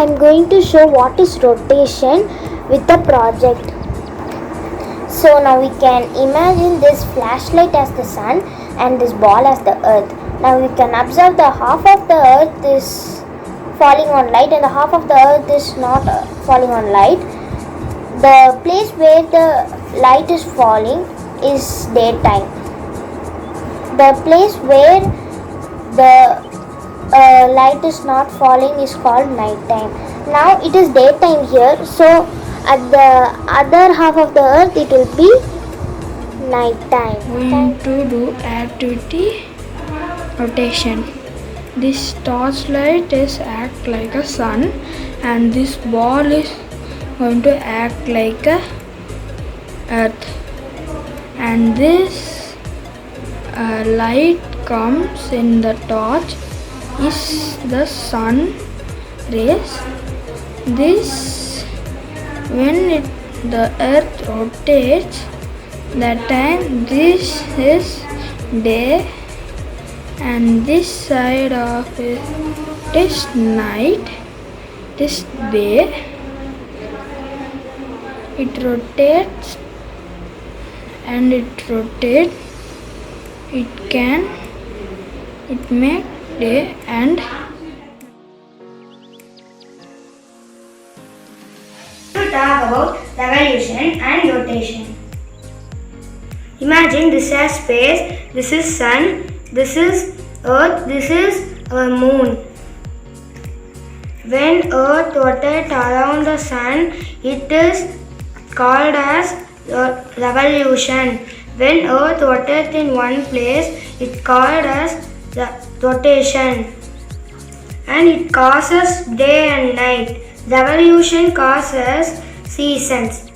I'm going to show what is rotation with the project. So now we can imagine this flashlight as the sun and this ball as the earth. Now we can observe the half of the earth is falling on light and the half of the earth is not falling on light. The place where the light is falling is daytime. The place where the light is not falling is called nighttime. Now it is daytime here, so at the other half of the earth it will be nighttime. Going to do activity rotation. This torchlight is act like a sun and this ball is going to act like a earth, and this light comes in the torch is the sun rays. This when the earth rotates, that time this is day and this side of it is night, this day. It rotates and it rotates, it make day and to talk about revolution and rotation. Imagine this is space, this is sun, this is earth, this is our moon. When earth rotates around the sun, it is called as revolution. When earth rotates in one place, it called as rotation. And it causes day and night. Revolution causes seasons.